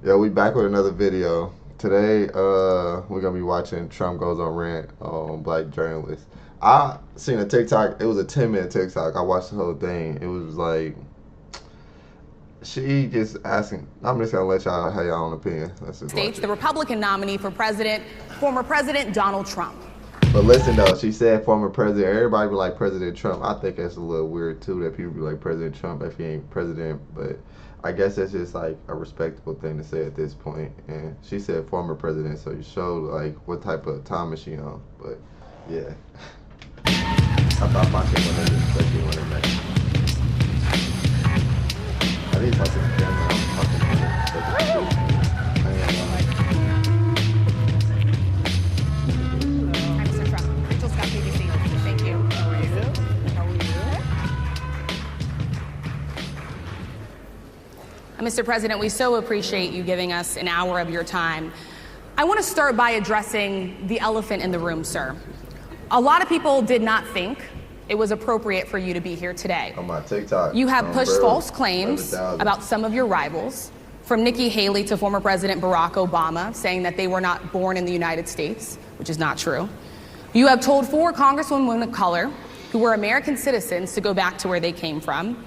Yeah, we back with another video. Today, we're gonna be watching Trump goes on rant on black journalists. I seen a TikTok. It was a 10-minute TikTok. I watched the whole thing. It was like she just asking. I'm just gonna let y'all have your own opinion. Let's just States the Republican nominee for president, former President Donald Trump. But listen though, she said former president. Everybody be like President Trump. I think that's a little weird too that people be like President Trump if he ain't president. But I guess that's just like a respectable thing to say at this point. And she said former president, so you showed like what type of time is she on. But yeah, I thought my kid wanted to especially when it next. I need to talk to the camera. I'm talking to her. Mr. President, we so appreciate you giving us an hour of your time. I want to start by addressing the elephant in the room, sir. A lot of people did not think it was appropriate for you to be here today. On my TikTok. You have pushed false claims about some of your rivals, from Nikki Haley to former President Barack Obama, saying that they were not born in the United States, which is not true. You have told 4 congresswomen of color who were American citizens to go back to where they came from.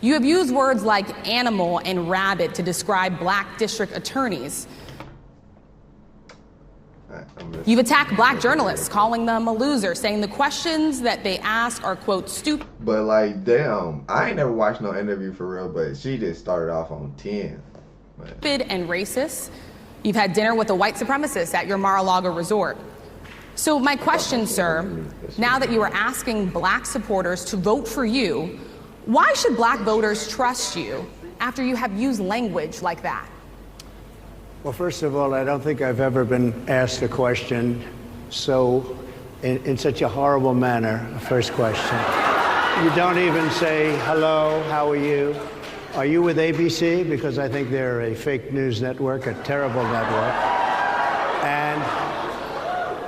You have used words like animal and rabid to describe black district attorneys. You've attacked black journalists, calling them a loser, saying the questions that they ask are, quote, stupid. But like, damn, I ain't never watched no interview for real, but she just started off on 10. Stupid and racist. You've had dinner with a white supremacist at your Mar-a-Lago resort. So my question, sir, now that you are asking black supporters to vote for you, why should black voters trust you after you have used language like that? Well, first of all, I don't think I've ever been asked a question so in such a horrible manner. First question. You don't even say, hello, how are you? Are you with ABC? Because I think they're a fake news network, a terrible network. And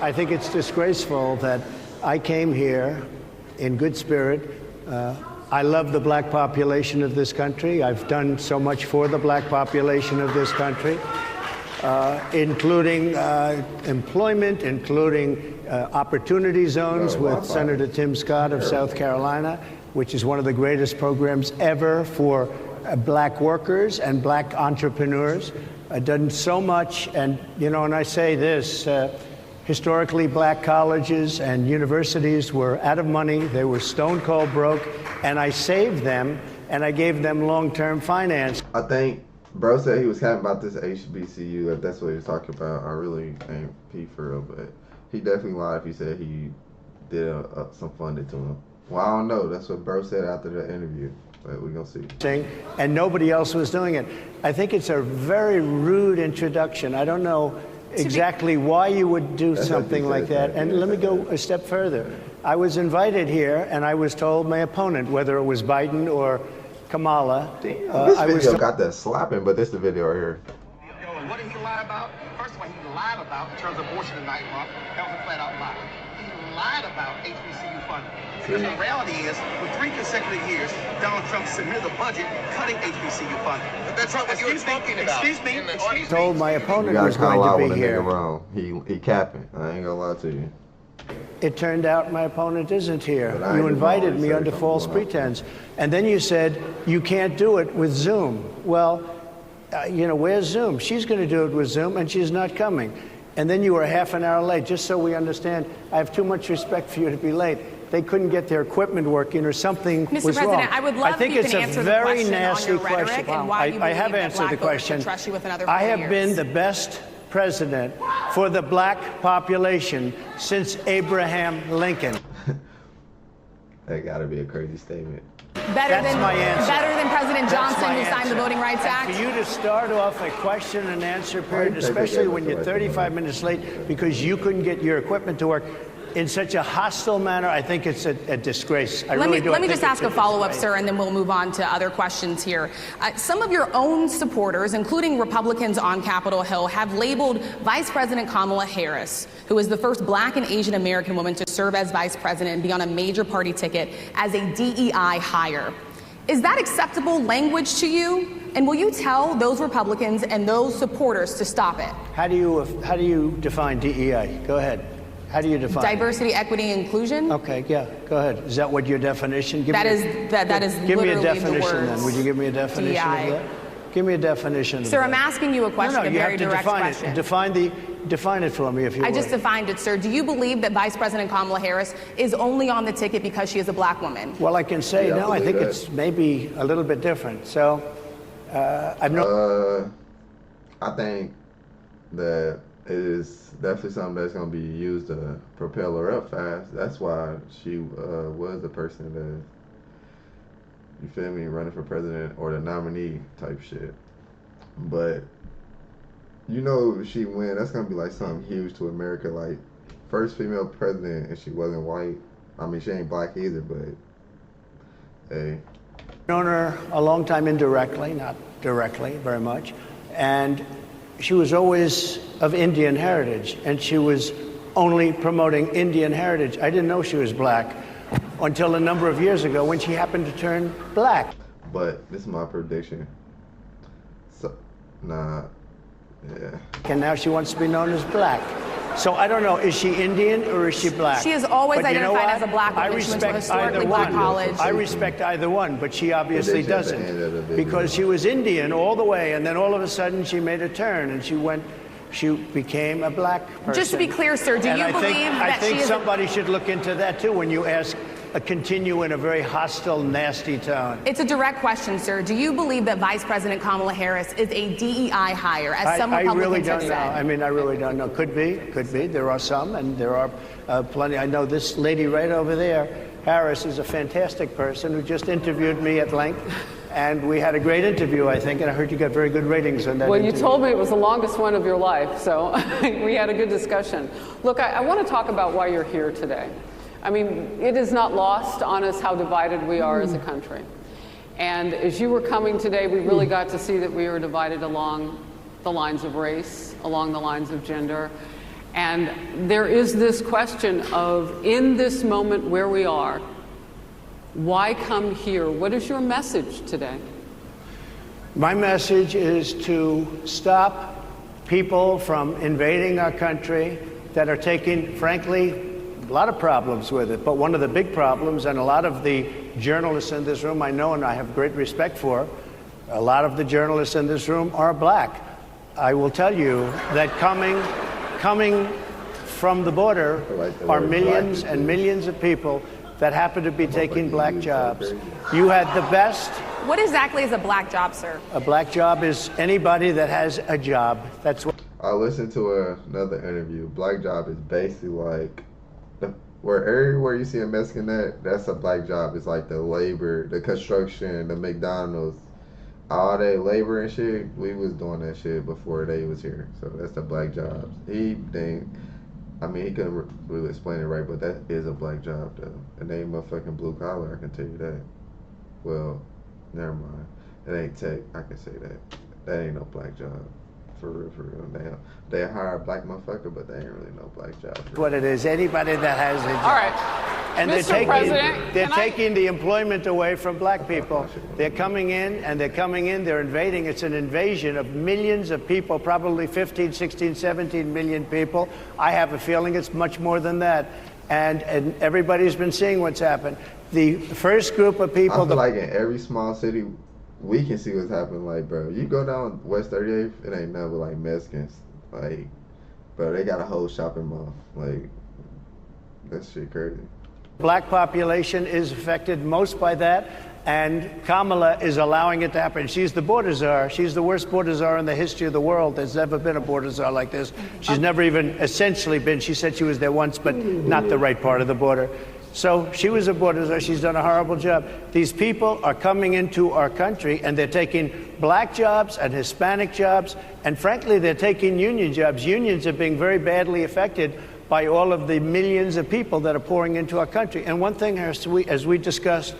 I think it's disgraceful that I came here in good spirit. I love the black population of this country. I've done so much for the black population of this country, including employment, including opportunity zones with Senator Tim Scott of South Carolina, which is one of the greatest programs ever for black workers and black entrepreneurs. I've done so much, and you know, and I say this, historically, black colleges and universities were out of money. They were stone cold broke, and I saved them, and I gave them long-term finance. I think bro said he was happy about this HBCU, if that's what he was talking about. I really ain't P for real, but he definitely lied if he said he did some funding to him. Well, I don't know. That's what bro said after the interview, but we're going to see. And nobody else was doing it. I think it's a very rude introduction. I don't know exactly why you would do something like that. And let me go a step further. I was invited here, and I was told my opponent, whether it was Biden or Kamala. This video got that slapping, but this is the video right here. What did he lie about? First of all, he lied about in terms of abortion tonight, Mark. That was a flat-out lie. He lied about HBCU funding. Because the reality is, for 3 consecutive years, Donald Trump submitted a budget cutting HBCU funding. But that's not what you were talking about. Excuse me. Told my opponent was going to be here. He capping. I ain't gonna lie to you. It turned out my opponent isn't here. You invited me under false pretense. And then you said, you can't do it with Zoom. Well, you know, where's Zoom? She's going to do it with Zoom, and she's not coming. And then you were half an hour late. Just so we understand, I have too much respect for you to be late. They couldn't get their equipment working or something was wrong. Mr. President, I would love if you can answer the question on your rhetoric and why you believe that black voters should trust you with another 4 years. I have been the best president for the black population since Abraham Lincoln. That gotta be a crazy statement. Better than President Johnson, who signed the Voting Rights Act? For you to start off a question and answer period, especially when you're 35 minutes late because you couldn't get your equipment to work, in such a hostile manner, I think it's a disgrace. Let me just ask a follow-up, sir, and then we'll move on to other questions here. Some of your own supporters, including Republicans on Capitol Hill, have labeled Vice President Kamala Harris, who is the first black and Asian American woman to serve as vice president and be on a major party ticket, as a DEI hire. Is that acceptable language to you? And will you tell those Republicans and those supporters to stop it? How do you define DEI? Go ahead. How do you define diversity, equity, and inclusion? Okay, yeah, go ahead. Is that what your definition? That is give me literally a definition the words then. Would you give me a definition DEI. of that? Give me a definition of Sir, that. I'm asking you a question, No, a you very have to direct define question. it. Define it for me, if you would. I just defined it, sir. Do you believe that Vice President Kamala Harris is only on the ticket because she is a black woman? Well, I can say, Yeah, no, I think that. it's maybe a little bit different. So, I've no... I think that it is definitely something that's going to be used to propel her up fast. That's why she was the person that, you feel me, running for president or the nominee type shit. But, you know, if she win, that's going to be like something huge to America. Like, first female president, and she wasn't white. I mean, she ain't black either, but, hey. known her a long time indirectly, not directly very much, and she was always of Indian heritage, and she was only promoting Indian heritage. I didn't know she was black until a number of years ago when she happened to turn black. But this is my prediction. So, yeah. And now she wants to be known as black. So I don't know, is she Indian or is she black? She has always But you know identified what? as a black woman. I She went to a respect historically either black one. college. I respect either one, but she obviously But then she had to end at a doesn't. big Because one. she was Indian all the way, and then all of a sudden she made a turn and she became a black person. Just to be clear, sir, do And you I believe think, that I think she is somebody should look into that too when you ask continue in a very hostile, nasty tone. It's a direct question, sir. Do you believe that Vice President Kamala Harris is a DEI hire, as some I Republicans really don't have know. said? I mean, I really don't know. Could be. There are some, and there are plenty. I know this lady right over there, Harris, is a fantastic person who just interviewed me at length. And we had a great interview, I think, and I heard you got very good ratings on that Well, interview. you told me it was the longest one of your life, so we had a good discussion. Look, I want to talk about why you're here today. I mean, it is not lost on us how divided we are as a country. And as you were coming today, we really got to see that we are divided along the lines of race, along the lines of gender. And there is this question of, in this moment where we are, why come here? What is your message today? My message is to stop people from invading our country that are taking, frankly, a lot of problems with it. But one of the big problems, and a lot of the journalists in this room I know and I have great respect for, a lot of the journalists in this room are black. I will tell you that coming from the border are millions and millions of people that happen to be taking black jobs. You had the best. What exactly is a black job, sir? A black job is anybody that has a job. That's what. I listened to another interview. Black job is basically like where everywhere you see a Mexican that's a black job. It's like the labor, the construction, the McDonald's, all that labor and shit. We was doing that shit before they was here. So that's the black jobs. He couldn't really explain it right, but that is a black job though. And they motherfucking blue collar, I can tell you that. Well, never mind. It ain't tech, I can say that. That ain't no black job. For real. They hire a black motherfucker, but they ain't really no black job. What it is, anybody that has a job. All right. And Mr. President, they're taking the employment away from black people. They're coming in, they're invading. It's an invasion of millions of people, probably 15, 16, 17 million people. I have a feeling it's much more than that. And everybody's been seeing what's happened. The first group of people... I feel like in every small city, we can see what's happening. Like, bro, you go down West 38th, it ain't nothing but like Mexicans. Like, bro, they got a whole shopping mall. Like, that shit crazy. Black population is affected most by that, and Kamala is allowing it to happen. She's the border czar. She's the worst border czar in the history of the world. There's never been a border czar like this. She's never even essentially been. She said she was there once, but not the right part of the border. So she was a border czar. She's done a horrible job. These people are coming into our country, and they're taking black jobs and Hispanic jobs, and frankly, they're taking union jobs. Unions are being very badly affected by all of the millions of people that are pouring into our country. And one thing, as we discussed,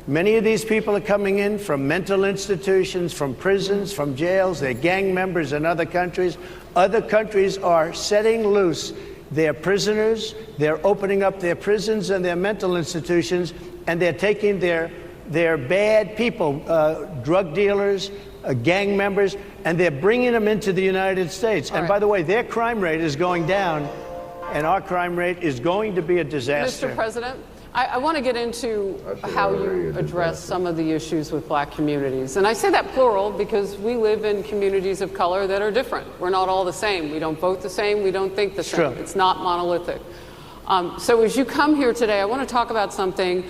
many of these people are coming in from mental institutions, from prisons, from jails. They're gang members in other countries. Other countries are setting loose their prisoners. They're opening up their prisons and their mental institutions, and they're taking their They're bad people, drug dealers, gang members, and they're bringing them into the United States. And by the way, their crime rate is going down, and our crime rate is going to be a disaster. Mr. President, I want to get into how you address some of the issues with black communities. And I say that plural because we live in communities of color that are different. We're not all the same. We don't vote the same. We don't think the same. It's not monolithic. So as you come here today, I want to talk about something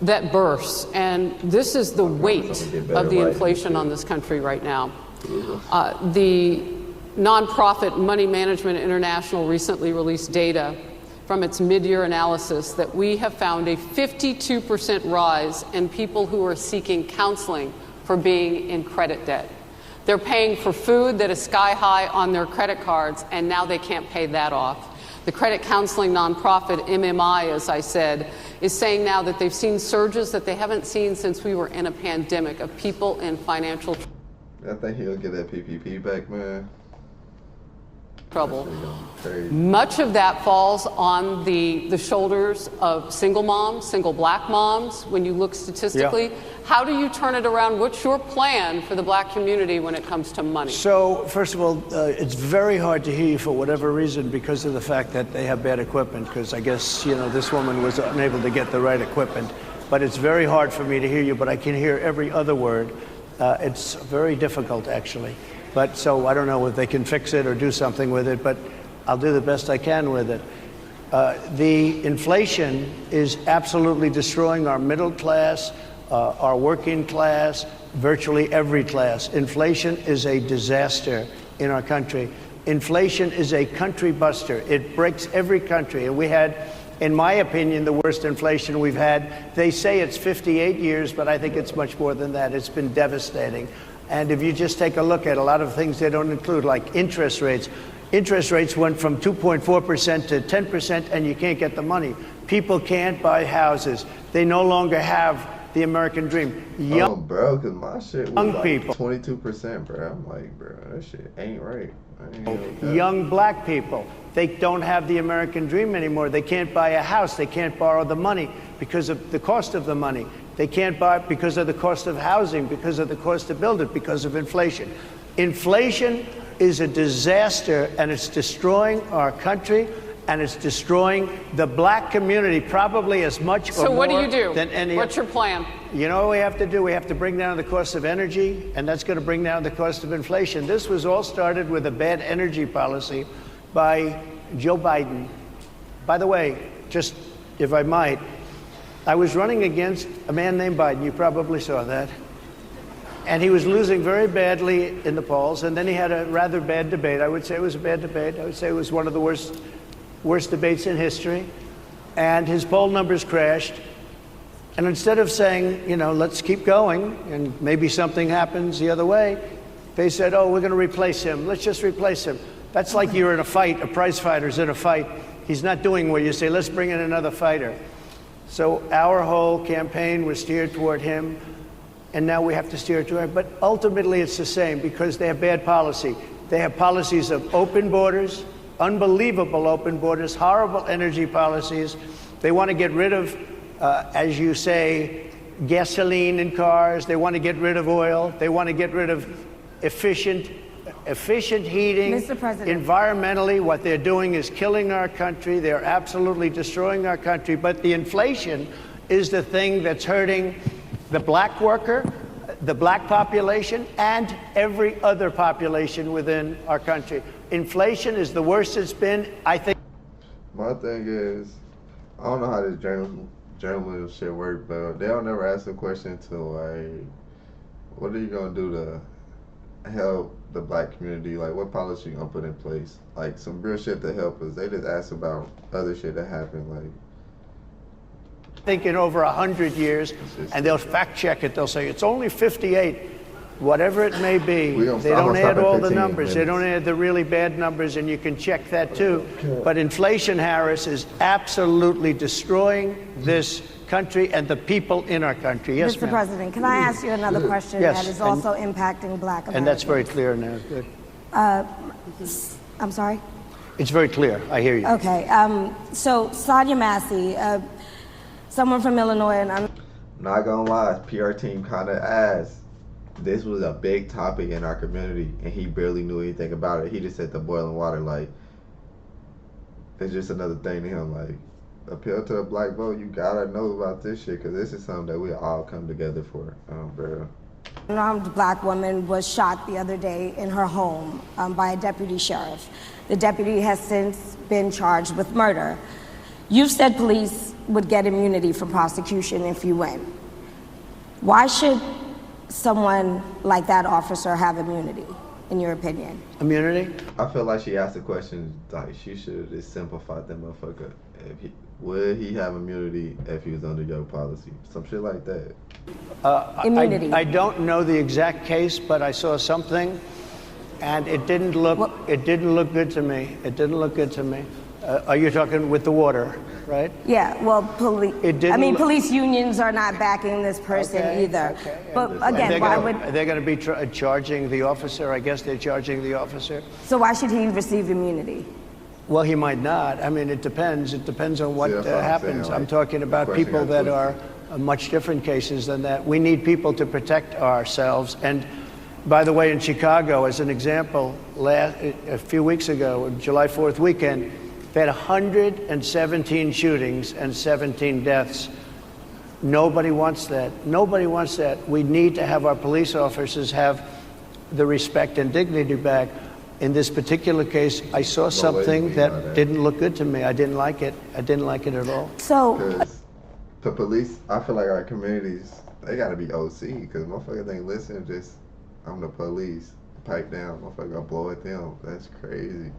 that bursts, and this is the weight of the inflation on this country right now. The nonprofit Money Management International recently released data from its mid-year analysis that we have found a 52% rise in people who are seeking counseling for being in credit debt. They're paying for food that is sky high on their credit cards, and now they can't pay that off. The credit counseling nonprofit MMI, as I said, is saying now that they've seen surges that they haven't seen since we were in a pandemic of people in financial I think he'll get that PPP back, man. trouble. Much of that falls on the shoulders of single moms, single black moms, when you look statistically. Yeah. How do you turn it around? What's your plan for the black community when it comes to money? So, first of all, it's very hard to hear you for whatever reason because of the fact that they have bad equipment, because I guess, you know, this woman was unable to get the right equipment. But it's very hard for me to hear you, but I can hear every other word. It's very difficult, actually. But so I don't know if they can fix it or do something with it, but I'll do the best I can with it. The inflation is absolutely destroying our middle class, our working class, virtually every class. Inflation is a disaster in our country. Inflation is a country buster. It breaks every country. And we had, in my opinion, the worst inflation we've had. They say it's 58 years, but I think it's much more than that. It's been devastating. And if you just take a look at a lot of things they don't include, like interest rates. Interest rates went from 2.4% to 10%, and you can't get the money. People can't buy houses. They no longer have the American dream. Young bro, because my shit was like people. 22%, bro. I'm like, bro, that shit ain't right. Young black people, they don't have the American dream anymore. They can't buy a house. They can't borrow the money because of the cost of the money. They can't buy it because of the cost of housing, because of the cost to build it, because of inflation. Inflation is a disaster, and it's destroying our country, and it's destroying the black community probably as much or more. So what do you do? Than any. What's your plan? You know what we have to do? We have to bring down the cost of energy, and that's going to bring down the cost of inflation. This was all started with a bad energy policy by Joe Biden. By the way, just if I might, I was running against a man named Biden. You probably saw that. And he was losing very badly in the polls, and then he had a rather bad debate. I would say it was a bad debate. I would say it was one of the worst debates in history. And his poll numbers crashed. And instead of saying, you know, let's keep going and maybe something happens the other way, they said, oh, we're going to replace him. Let's just replace him. That's like you're in a fight, a prize fighter's in a fight. He's not doing well. You say, let's bring in another fighter. So our whole campaign was steered toward him, and now we have to steer toward him. But ultimately it's the same because they have bad policy. They have policies of open borders, unbelievable open borders, horrible energy policies. They want to get rid of, as you say, gasoline in cars. They want to get rid of oil. They want to get rid of efficient heating. Mr. President. Environmentally, what they're doing is killing our country. They're absolutely destroying our country. But the inflation is the thing that's hurting the black worker, the black population, and every other population within our country. Inflation is the worst it's been, I think. My thing is, I don't know how this journalism shit work, but they'll never ask a question to, like, what are you going to do to help the black community? Like, what policy you gonna put in place? Like, some real shit to help us. They just ask about other shit that happened, like. I think in over 100 years, and they'll fact check it. They'll say it's only 58, whatever it may be. They don't add all the numbers. They don't add the really bad numbers, and you can check that too. But inflation, Harris, is absolutely destroying this country and the people in our country. Yes, Mr. President, can I ask you another question that is also impacting black Americans? And that's very clear now. Good. I'm sorry? It's very clear. I hear you. Okay. So Sonia Massey, someone from Illinois, and I'm... Not gonna lie, PR team kind of asked. This was a big topic in our community, and he barely knew anything about it. He just said the boiling water, like, it's just another thing to him. Like, appeal to a black vote, you gotta know about this shit, because this is something that we all come together for, bro. An unarmed black woman was shot the other day in her home by a deputy sheriff. The deputy has since been charged with murder. You've said police would get immunity from prosecution if you win. Why should someone like that officer have immunity, in your opinion? Immunity? I feel like she asked the question, like, she should have just simplified that motherfucker. Would he have immunity if he was under your policy? Some shit like that. Immunity. I don't know the exact case, but I saw something, and it didn't look good to me. It didn't look good to me. Are you talking with the water, right? Yeah, well, police unions are not backing this person either. Okay. But again, why would... They're going to be charging the officer. I guess they're charging the officer. So why should he receive immunity? Well, he might not. I mean, it depends. It depends on what happens. I'm talking about people that are much different cases than that. We need people to protect ourselves. And by the way, in Chicago, as an example, a few weeks ago, July 4th weekend, they had 117 shootings and 17 deaths. Nobody wants that. Nobody wants that. We need to have our police officers have the respect and dignity back. In this particular case, I saw something that didn't look good to me. I didn't like it. I didn't like it at all. So, because the police, I feel like our communities, they gotta be OC, because motherfuckers ain't listen, just, I'm the police, pipe down, motherfucker, I'll blow at them. That's crazy.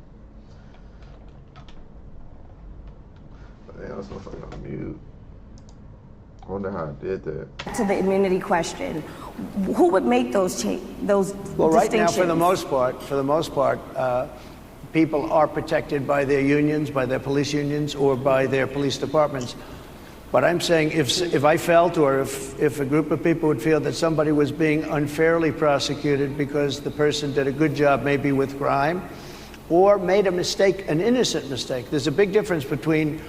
But damn, this motherfucker on mute. I wonder how I did that. to the immunity question, who would make those Well, right now, for the most part, people are protected by their unions, by their police unions, or by their police departments. But I'm saying if I felt, or if a group of people would feel that somebody was being unfairly prosecuted because the person did a good job maybe with crime, or made a mistake, an innocent mistake. There's a big difference between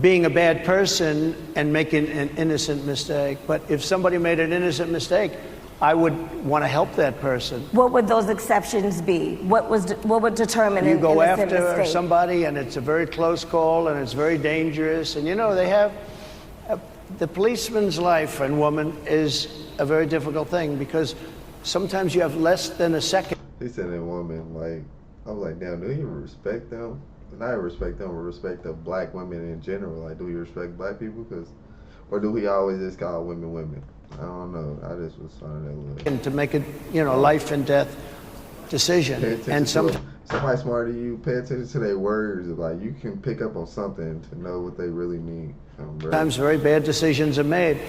being a bad person and making an innocent mistake. But if somebody made an innocent mistake, I would want to help that person. What would those exceptions be? What would determine you an go innocent after mistake? somebody and it's a very close call and it's very dangerous, and you know they have the policeman's life and woman is a very difficult thing, because sometimes you have less than a second. He said a woman, like, I was like, damn, do he respect them? Not respect them, but respect the black women in general. Like, do he respect black people? Or do he always just call women women? I don't know. I just was finding that a little. And to make a life and death decision. And somebody smarter than you, pay attention to their words. Like, you can pick up on something to know what they really mean. Sometimes very bad decisions are made.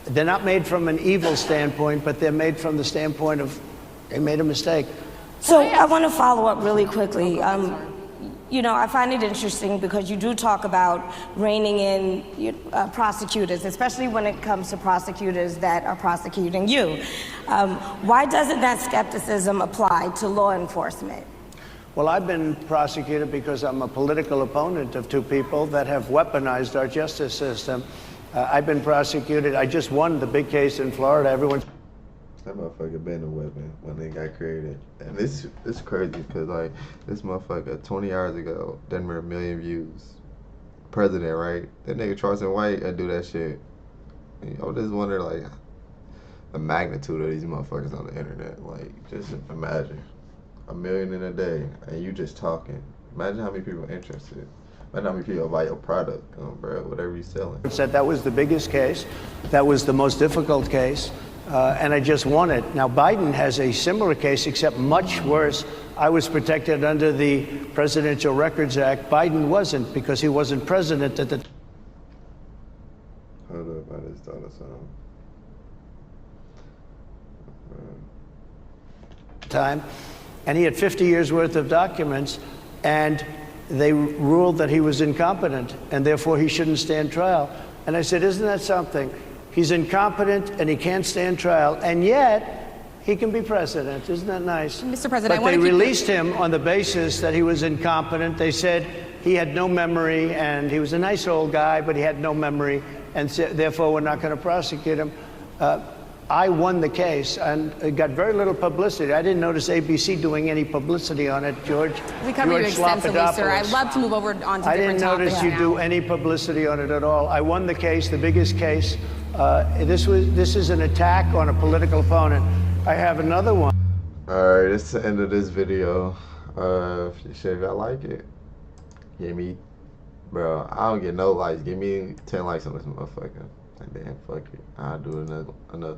They're not made from an evil standpoint, but they're made from the standpoint of they made a mistake. So I want to follow up really quickly. I find it interesting because you do talk about reining in prosecutors, especially when it comes to prosecutors that are prosecuting you. Why doesn't that skepticism apply to law enforcement? Well, I've been prosecuted because I'm a political opponent of two people that have weaponized our justice system. I've been prosecuted. I just won the big case in Florida. That motherfucker been a weapon when they got created. And it's crazy because, like, this motherfucker 20 hours ago, done 1 million views. President, right? That nigga Charleston White do that shit. I just wonder, like, the magnitude of these motherfuckers on the internet. Like, just imagine 1 million in a day and you just talking. Imagine how many people are interested. Imagine how many people buy your product, bro, whatever you're selling. Said that was the biggest case. That was the most difficult case. And I just won it. Now, Biden has a similar case, except much worse. I was protected under the Presidential Records Act. Biden wasn't, because he wasn't president at the Hold up, I just thought of something. time. And he had 50 years worth of documents, and they ruled that he was incompetent, and therefore he shouldn't stand trial. And I said, isn't that something? He's incompetent and he can't stand trial, and yet he can be president. Isn't that nice? Mr. President, but they released him on the basis that he was incompetent. They said he had no memory, and he was a nice old guy, but he had no memory, and so, therefore we're not going to prosecute him. I won the case, and it got very little publicity. I didn't notice ABC doing any publicity on it, George. We covered you extensively, sir. I'd love to move over on to different topics. I didn't notice you do any publicity on it at all. I won the case, the biggest case. This is an attack on a political opponent. I have another one. All right, that's the end of this video. If y'all like it, give me, bro, I don't get no likes. Give me 10 likes on this motherfucker. And then fuck it, I'll do another one.